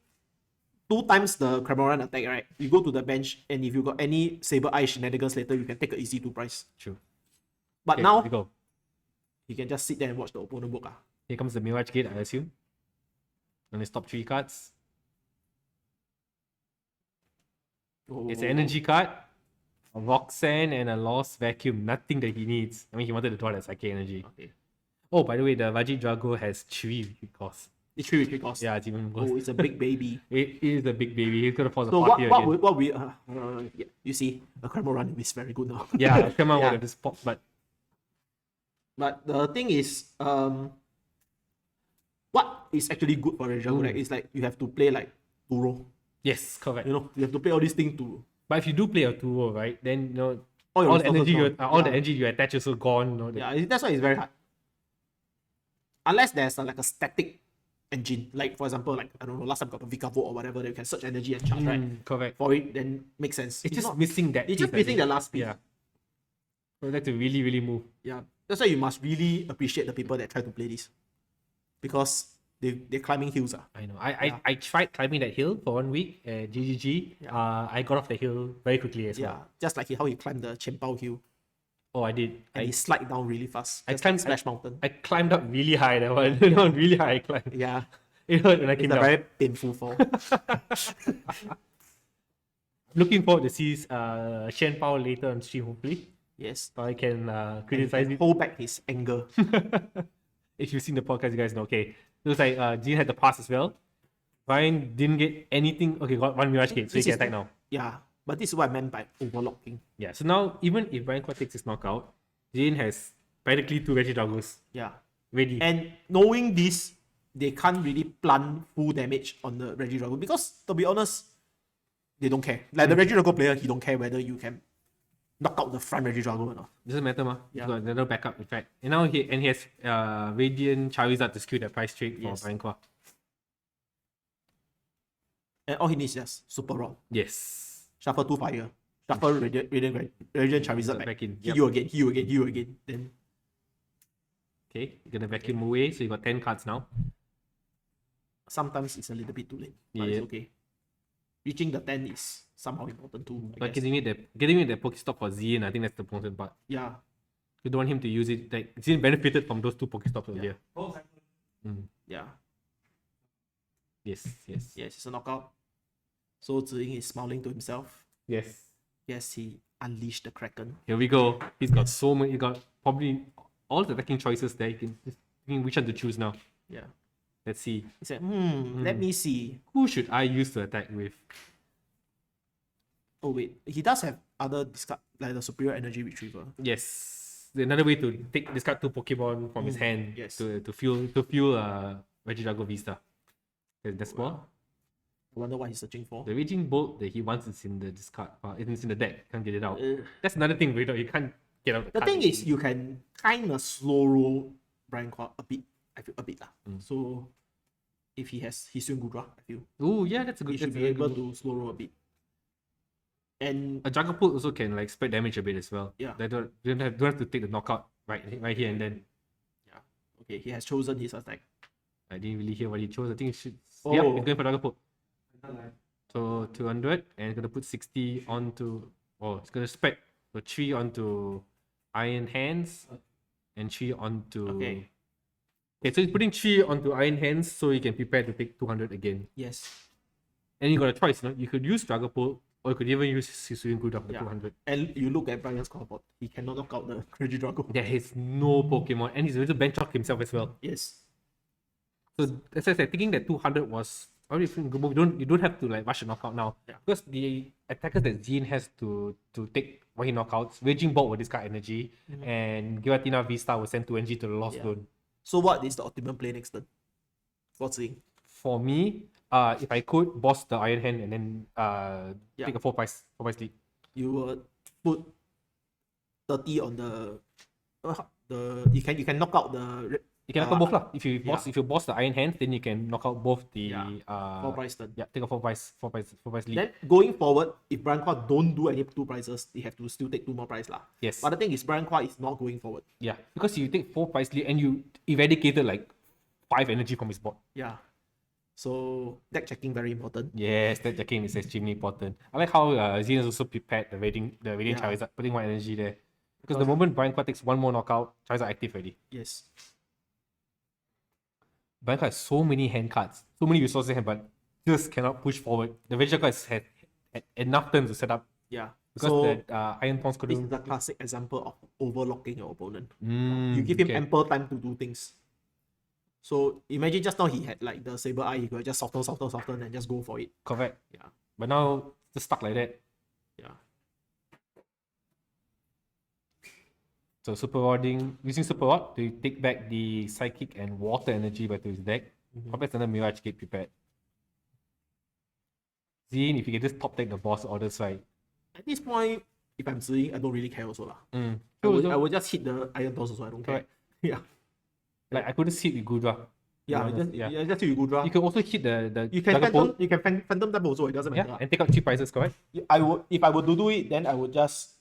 2 times the Cramoran attack, right, you go to the bench, and if you got any Saber Eye shenanigans later, you can take an easy 2 price. True. But Okay, now, here we go. you can just sit there and watch the opponent book. Here comes the Mirage Gate, I assume. On his top 3 cards. It's an energy card, a Roxanne, and a Lost Vacuum. Nothing that he needs. I mean, he wanted to draw that Psychic Energy. Okay. Oh, by the way, the Vajit Drago has 3 retreat costs. It's 3 retreat cost. Yeah, it's even worse. Oh, it's a big baby. It is a big baby. He's gonna force a So party again. what we yeah, you see, the Cramoran is very good now. Yeah, come on Yeah. with this pop, but But the thing is, what is actually good for Regidrago deck is like you have to play like Turo. yes, correct. You know, you have to play all these things to But if you do play a 2 right, then you know all, your all the energy resources gone. all the energy you attach is also gone. You know, Yeah, that's why it's very hard. Unless there's like a static engine, like for example, like I don't know, last time got a Vikavolt or whatever that you can search energy and charge, right? correct. For it, then makes sense. It's just not, missing that. it's just piece, I missing think. the last piece. Yeah. So I'd like to really, really move. Yeah, that's why you must really appreciate the people that try to play this, because they're climbing hills. I know. Yeah. I tried climbing that hill for 1 week at GGG. Yeah. I got off the hill very quickly as Yeah, well. just like how he climbed the Chenpao hill Oh, I did. and he slide down really fast. I just climbed- like Splash Mountain. I climbed up really high. That one, you know, really high. I climbed. Yeah, It hurt when I it's came a down. very painful fall. Looking forward to see Shen Pao later on stream, hopefully. Yes, So I can and he criticize can it. hold back his anger. If you've seen the podcast, you guys know. Okay, it was like Jean had the pass as well. Bryan didn't get anything. Okay, got 1 Mirage Gate, so he This can is- attack now. Yeah, but this is what I meant by overlocking. Yeah, so now even if Bryan Quah takes his knockout, Jean has practically 2 Regidragos Yeah, ready. and knowing this, they can't really plant full damage on the Regidrago because, to be honest, they don't care. Like the Regidrago player, he don't care whether you can knock out the front Regidrago or not. Doesn't matter, ma. Yeah. He's got another backup effect. And now he has Radiant Charizard to skew that price trade for Yes. Bryan Quah. And all he needs is just Super Rod. Yes. Shuffle 2 fire. Shuffle Radiant Charizard back. Back in. Hit you again, hit you again, hit you again. Then Okay, you're gonna vacuum away, so you got 10 cards now. sometimes it's a little bit too late. But Yeah. it's okay. Reaching the 10 is somehow important too. I But guess. getting it the Pokestop for Zien, I think that's the important part. Yeah. You don't want him to use it. Like Zien benefited from those 2 Pokestops earlier. Mm. Yeah. Yes, yes. Yes, it's a knockout. So Ziying is smiling to himself. Yes. Yes, he unleashed the Kraken. Here we go. He's got so many. He got probably all the attacking choices there. He can just thinking which one to choose now. Yeah. Let's see. He said, let me see. Who should I use to attack with? Oh wait, he does have other discard like the Superior Energy Retriever. Yes. Another way to discard 2 Pokemon from his hand yes. to fuel Regidrago Vista. Okay, that's all. I wonder what he's searching for. The Raging Bolt that he wants is in the discard. It's in the deck. Can't get it out. Uh, That's another thing. You can't get out. the card. thing is, you can kind of slow roll Bryan Quah a bit. I feel a bit lah. So if he has Hisuian Gudra, I feel Oh yeah, that's a he good. should That's a be very able good. to slow roll a bit. And A Dragapult also can like spread damage a bit as well. Yeah. They don't have to take the knockout right here and then. okay, he has chosen his attack. I didn't really hear what he chose. I think it should. Oh. Yeah, it's going for Dragapult. So 200 and it's gonna put 60 onto. Oh, it's gonna spread. So 3 onto Iron Hands and 3 onto. Okay. Okay, so he's putting 3 onto Iron Hands so he can prepare to take 200 again. Yes. And you got a choice, no? You could use Dragapult or you could even use Hisuian Gudra for Yeah. 200. And you look at Bryan's scoreboard, he cannot knock out the Regidrago. There is no Pokemon and he's going to bench out himself as well. Yes. So as I said, thinking that 200 was already a good move. You don't have to like rush a knockout now. Yeah. Because the attackers that Jean has to take when he knockouts, Raging Bolt will discard energy and Giratina Vista will send 2 energy to the Lost Yeah. Zone. So what is the optimum play next turn? For Ziying? For me, if I could boss the Iron Hand and then Yeah. take a 4 price lead. You would put 30 on the you can knock out the You can knock out both lah. If you yeah. boss the Iron Hands, then you can knock out both the 4 price turn. yeah, take a 4 price lead. Then going forward, if Bryan Quah don't do any 2 prizes, they have to still take 2 more prize lah. Yes. But the thing is, Bryan Quah is not going forward. Yeah, because you take 4 price lead and you eradicated like 5 energy from his board. Yeah. So deck checking very important. Yes, that checking is extremely important. I like how Zine has also prepared the Radiant Yeah. Charizard, putting one energy there. Because the Because- moment Bryan Quah takes one more knockout, Charizard active already. Yes. Bryan Quah has so many hand cards, so many resources in hand, but just cannot push forward. The Vegeta has had enough turns to set up. Yeah. Because So the Iron Thorns this is couldn't. the classic example of overlocking your opponent. Mm, You give him okay. ample time to do things. So imagine just now he had like the Saber Eye, he could just soften, and just go for it. Correct. Yeah. But now just stuck like that. Yeah. So Super Rodding, using Super Rod to take back the Psychic and Water energy back to his deck. Probably another Mirage Gate prepared. Zine, if you can just top deck the boss orders, right? At this point, if I'm seeing, I don't really care also lah. Mm. I will just hit the Iron Toss also, I don't care. Correct. Yeah. Like I couldn't hit with Gudra. Yeah, honest, just hit with Gudra. You can also hit the You can Dragon phantom, Bolt, you can phantom them also, it doesn't yeah, matter. and take out 3 prizes, correct? If I were to do it, then I would just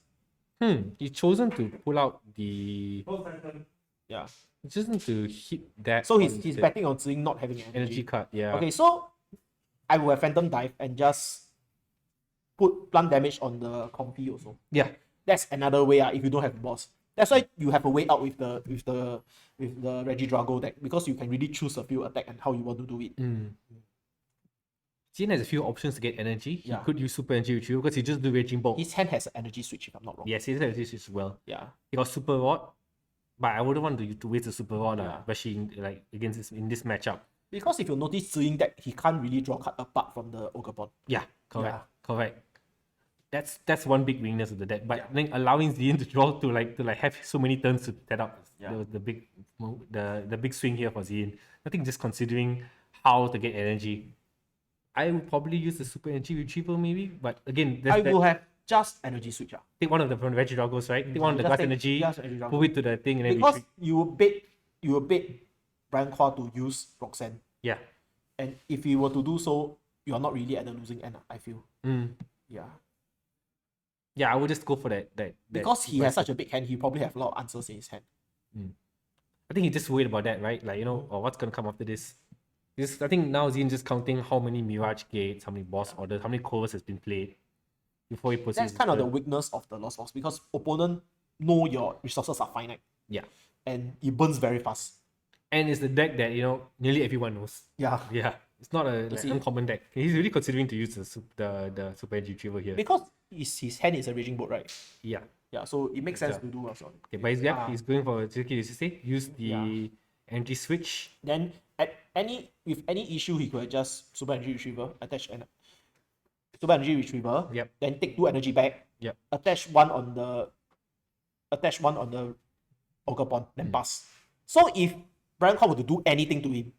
You've chosen to pull out the. yeah. You've chosen to hit that. So on he's the betting on seeing not having energy. energy card, yeah. Okay, so I will have Phantom Dive and just put plant damage on the comfy also. Yeah. That's another way if you don't have boss. That's why you have a way out with the Regidrago deck, because you can really choose a few attack and how you want to do it. Zine has a few options to get energy. Yeah. He could use Super Energy Retrieval because he just do Raging Bolt. His hand has an energy switch, if I'm not wrong. Yes, he has energy switch as well. Yeah. He got Super Rod, but I wouldn't want to waste the Super Rod, Yeah. especially in this matchup. Because if you notice Zing deck, he can't really draw card apart from the Ogre Bond. Yeah, correct, Yeah. correct. That's one big weakness of the deck. But then allowing Zine to draw to have so many turns to set up the big swing here for Zine. I think just considering how to get energy, I would probably use the Super Energy Retrieval maybe. But again, I will have just energy switch. take one of the from Regidragos, right? Take one of the Just Glass take Energy, just Energy Dragon. move it to the thing, and then Because retreat. you will bait Bryan Quah to use Roxanne. Yeah. And if you were to do so, you are not really at the losing end, I feel. Yeah. Yeah, I would just go for that. Because he has such a big hand, he probably have a lot of answers in his hand. I think he just worried about that, right? Like, what's gonna come after this? I think now Zine just counting how many Mirage Gates, how many boss orders, how many covers has been played before he proceeds. That's kind of the weakness of the Lost Box, because opponent know your resources are finite. Yeah. And it burns very fast. And it's the deck that, nearly everyone knows. Yeah. Yeah. It's not a uncommon deck. He's really considering to use the Super Energy Retrieval here. Because his hand is a Raging Bolt, right? Yeah. Yeah, so it makes sense to do also. Okay, but he's going for use the energy switch. Then with any issue, he could just Super Energy Retriever, Super Energy Retriever. Yep. Then take 2 energy back. Yep. Attach one on the Ogre Bond, then pass. So if Bryan Quah were to do anything to him,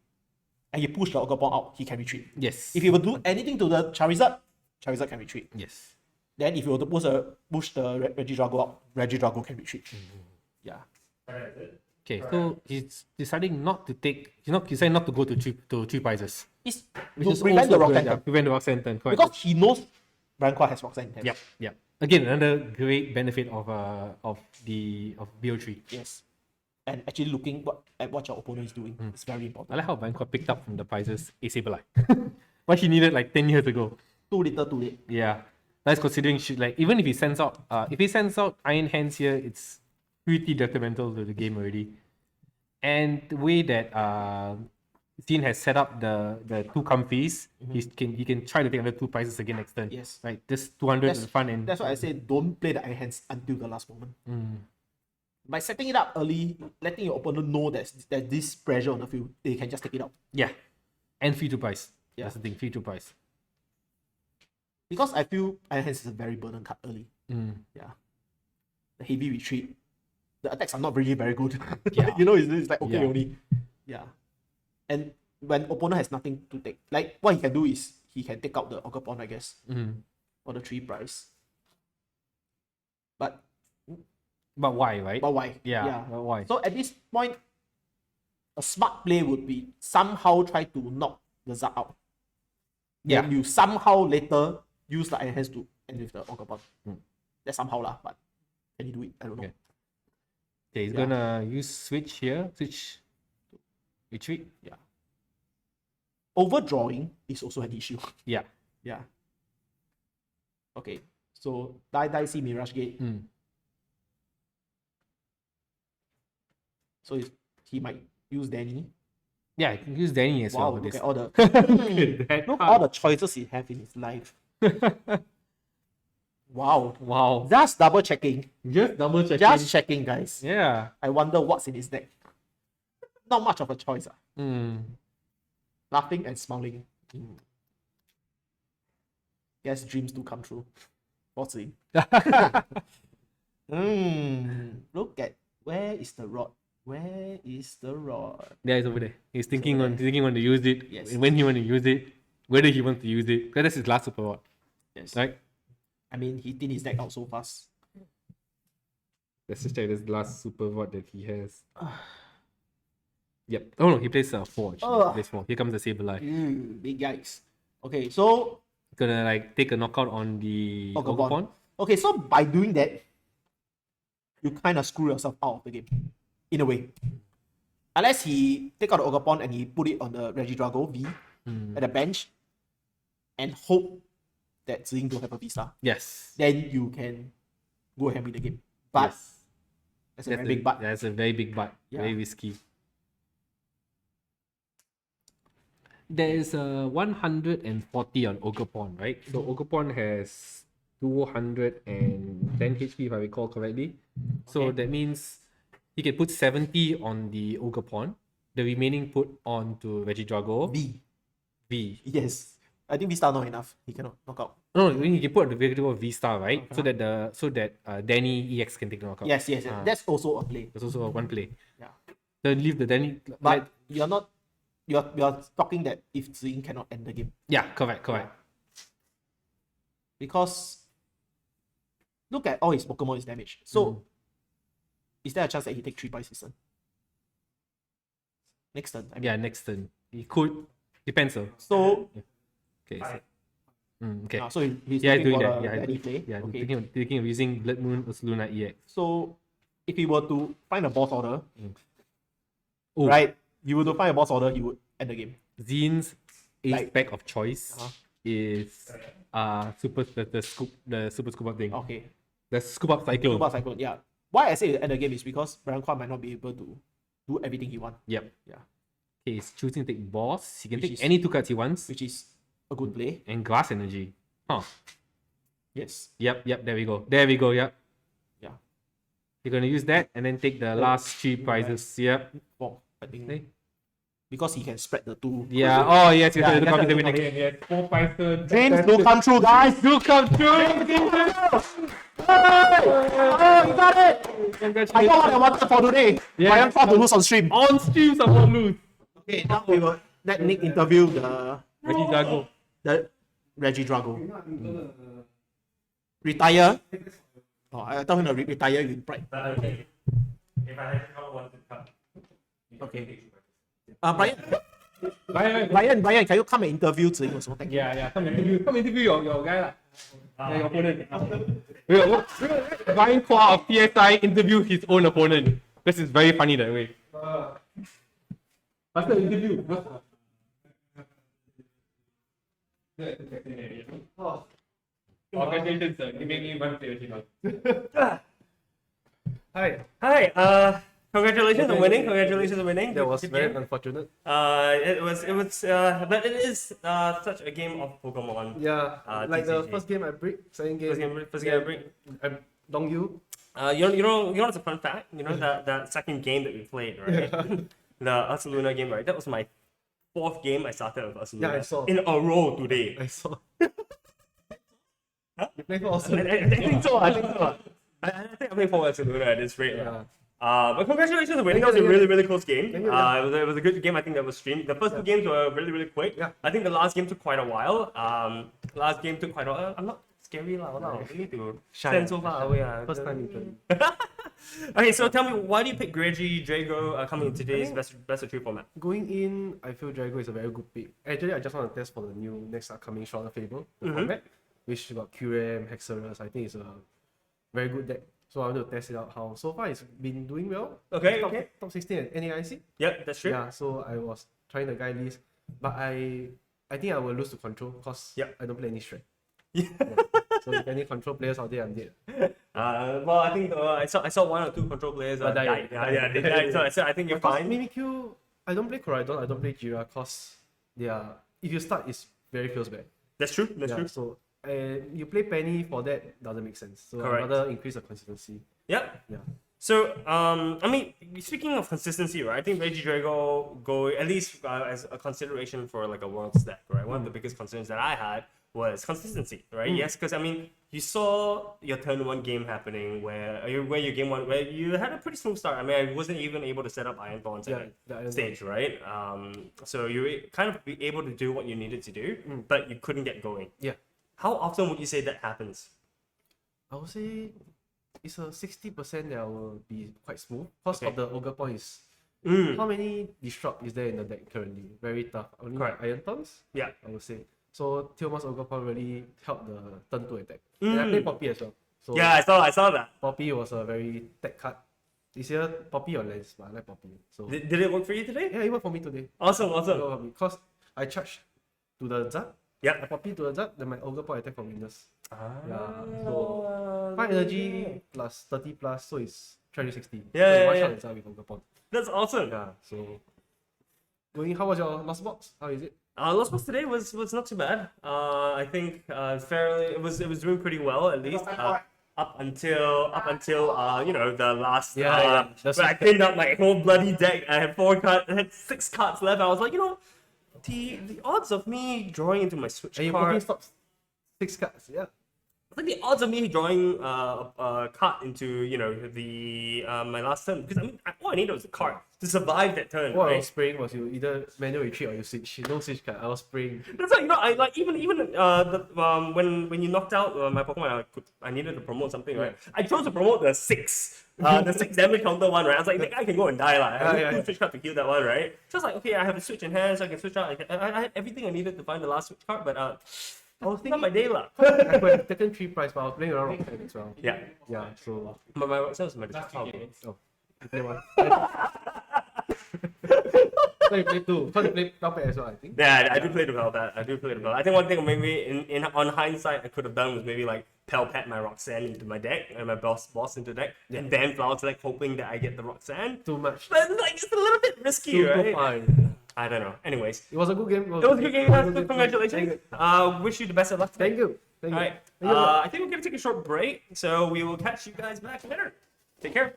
and he push the Ogre Bond out, he can retreat. Yes. If he would do anything to the Charizard can retreat. Yes. Then if you were to push the Regidrago out, Regidrago can retreat. Yeah. Okay, so he's deciding not to take. He's saying not to go to three prizes. It's Which to is prevent the also Roxanne good, turn. prevent the Roxanne turn. Correct. Because he knows Bryan Quah has Roxanne in hand. Yep. Again, another great benefit of BO3. Yes. And actually looking at what your opponent is doing is very important. I like how Bryan Quah picked up from the prizes a Saberlight. What he needed like 10 years ago. Too little, too late. Yeah. That's considering even if he sends out Iron Hands here, it's pretty detrimental to the game already. And the way that Zine has set up the 2 comfies, he can try to take another 2 prizes again next turn. Yes. Right. Just 200 at the front end. That's why I say don't play the Iron Hands until the last moment. By setting it up early, letting your opponent know that there's this pressure on the field, they can just take it out. Yeah. And free to price. Yeah. That's the thing, free to price. Because I feel Iron Hands is a very burden card early. Yeah. The heavy retreat. The attacks are not really very good. Yeah. It's like okay Yeah. only. Yeah. And when opponent has nothing to take, like what he can do is he can take out the Ogre Bond, I guess, for the 3 price. But why, right? why? Yeah. But why? So at this point, a smart play would be somehow try to knock the Zard out. Yeah. Then you somehow later use the Iron Hands to end with the Ogre Bond. That's somehow lah, but can he do it? I don't know. Okay, he's gonna use switch here. Switch. Retreat. Yeah. Overdrawing is also an issue. Yeah. Yeah. Okay. So die see Mirage Gate. Mm. So he might use Danny. Yeah, you can use Danny as Wow, well for look this. at all the Look at that look card. all the choices he have in his life. Wow. Wow. Just double checking. Just double checking. Just checking, guys. Yeah. I wonder what's in his deck. Not much of a choice. Laughing and smiling. Yes, dreams do come true. What's it? Look at where is the rod? Where is the rod? Yeah, it's over there. He's thinking over on there. thinking on to use it. Yes. When he want to use it. Whether he wants to use it. Because that's his last super rod. Yes. Right? I mean, he thinned his deck out so fast. Let's just check this last super rod that he has. Yep. Oh no, he plays 4 actually. He plays 4. Here comes the Sableye. Big yikes. Okay, so Gonna like take a knockout on the Ogre-Pawn. Ogre-Pawn. Okay, so by doing that, you kind of screw yourself out of the game. In a way. Unless he take out the Ogre-Pawn and he put it on the Regidrago V at the bench and hope that Ziying don't have a V-Star. Yes. Then you can go ahead and win the game. But Yes. that's a very big but. That's a very big but. Yeah. Very risky. There's 140 on Ogre-Pawn, right? So Ogre-Pawn has 210 HP if I recall correctly. So Okay. that means he can put 70 on the Ogre-Pawn. The remaining put on to Regidrago. V. V. Yes. I think V-Star not enough. He cannot knock out. No, I mean, he can put the Regidrago V-Star, right? So that Danny EX can take the knockout. Yes. That's also a play. That's also one play. Yeah. Then leave the Danny. But you're not you're talking that if Ziying cannot end the game. Yeah, correct. Because look at all his Pokemon is damaged. So is there a chance that he take 3 points this turn? Next turn. I mean. Yeah, next turn. He could. Depends though. So Okay. Okay. so he's Yeah, looking doing for that. the Yeah, Danny play. yeah. Okay. Thinking of using Blood Moon Ursaluna EX. So if he were to find a boss order, Oh, right? You were to find a boss order, he would end the game. Zine's ace Like- pack of choice is the super scoop up thing. Okay. The scoop up cycle. Super Cyclone, yeah. Why I say end the game is because Bryan Quah might not be able to do everything he wants. Yep. Yeah. Okay, he's choosing to take boss. He can Which take is- any 2 cards he wants. Which is a good play. And glass energy. Huh. Yes. Yep. There we go. Yep. Yeah. You're gonna use that and then take the last 3 prizes. Yep. 4, I think. Okay. Because he can spread the 2. Yeah. Oh yes, Yeah, the that's copy the the thing. Yeah. 4 prizes. Dreams do come true, guys! Do come true. Oh, you got it! I got what I wanted for today. Yeah. Bryan Quah to lose on stream. On stream, someone lose. Okay, now we will let Nick interview the Regidrago. Regidrago. Retire. Oh, I told him to retire with pride. If I had to one to come. Okay. Brian, can you come and interview Ziying also? Thank you. Yeah. Come interview your guy lah. Your opponent. We'll let Bryan Quah of PSI interview his own opponent. This is very funny that way. Faster interview. Congratulations, sir. You made me one player final. Hi. Congratulations on winning. Congratulations on winning. That was Good very game. unfortunate. It was, but it is such a game of Pokemon. Yeah, like the TCG. first game I break, second game, First game I bring. I dong you. You know what's a fun fact? You know that second game that we played, right? The Ursaluna game, right? That was my 4th game I started with Ursaluna. Yeah, I saw. In a row today. I saw. You play for also. I think so. I think I played 4 Ursaluna at this rate. Yeah. But congratulations on winning. That was a really, really close game. It was a good game. I think that was streamed. The first 2 games were really, really quick. Yeah. I think the last game took quite a while. Last game took quite a while. I'm not scary lah. No. We need to stand so far away. First time you play. Okay, so tell me, why do you pick Reggie Drago coming in today's best of 3 format? Going in, I feel Drago is a very good pick. Actually, I just want to test for the new next upcoming Shorter Fable, the format, which got QRAM, Hexerus. I think it's a very good deck. So I want to test it out how. So far, it's been doing well. Okay, Top, okay. top 16 at NAIC. Yep, that's true. Yeah, so I was trying the guy list. But I think I will lose to control because Yep. I don't play any strength. Yeah. So if any control players out there, I'm dead. Well, I think I saw one or two control players Died. died. They died. So I think you're Because fine. Mimikyu, I don't play Koraidon, I don't play Jira because they are. If you start, it's very feels bad. That's true. That's Yeah, true. so you play Penny for that doesn't make sense. So Correct. I'd rather increase the consistency. Yep. Yeah. So, I mean, speaking of consistency, right? I think Reggie Drago go at least as a consideration for like a world stack, right? One of the biggest concerns that I had was consistency, right? Yes, because I mean, you saw your turn one game happening where your game one where you had a pretty smooth start. I mean, I wasn't even able to set up Iron Thorns Yeah, at the Iron that stage, right? So you were kind of be able to do what you needed to do, but you couldn't get going. Yeah. How often would you say that happens? I would say it's a 60% that will be quite smooth because Okay. of the Ogre points. Mm. How many disrupt is there in the deck currently? Very tough. Only Correct. Iron Thorns, Yeah. I would say. So Tilma's Ogre Point really helped the turn 2 attack. And I play Poppy as well. So Yeah, I saw that. Poppy was a very tech card. This year Poppy or Lens, but I like Poppy. So Did it work for you today? yeah, it worked for me today. Awesome. Because I charged to the Zap. Yeah. I Poppy to the Zap, then my Ogre Point attack for weakness. Ah. So 5 energy plus 30 plus, so it's 360. Yeah, so yeah, one yeah. shot Zap with Ogre Point. That's awesome. Yeah, so going, how was your last box? How is it? Lost Box today was not too bad. I think fairly it was doing pretty well at least. Up until you know the last Yeah. but I cleaned up my whole bloody deck. I had 6 cards left. I was like, you know, the odds of me drawing into my switch And you card. Poppy stops 6 cards, yeah. I think the odds of me drawing a card into the my last turn, because I mean all I needed was a card to survive that turn. What I Right? was spraying was you either manual retreat or you switch. No switch card. I was spraying. That's like I like even when you knocked out my Pokemon, I needed to promote something, right? I chose to promote the 6 damage counter one, right? I was like, that guy can go and die, like. I have a switch card to heal that one, right? So I was like, okay, I have a switch in hand, so I can switch out. I had everything I needed to find the last switch card, but I was not thinking my day, lah. I could have taken 3 price, but I was playing around Rock as well. Yeah, Yeah, so but my Roxanne was my oh, you play one. So you play 2. Because you play Velvet as well, I think. Yeah, I do play the Velvet. I think one thing maybe in on hindsight I could have done was maybe like Pelpat my Roxanne into my deck and my boss into deck, and then Flower Select hoping that I get the Roxanne. Too much. But like it's a little bit risky, Too right? fine. I don't know. Anyways, It was a good game. it was a good game. It was a good game. Congratulations. Wish you the best of luck today. Thank you. Thank All you. right. Thank you. I think we're gonna take a short break, so we will catch you guys back later. Take care.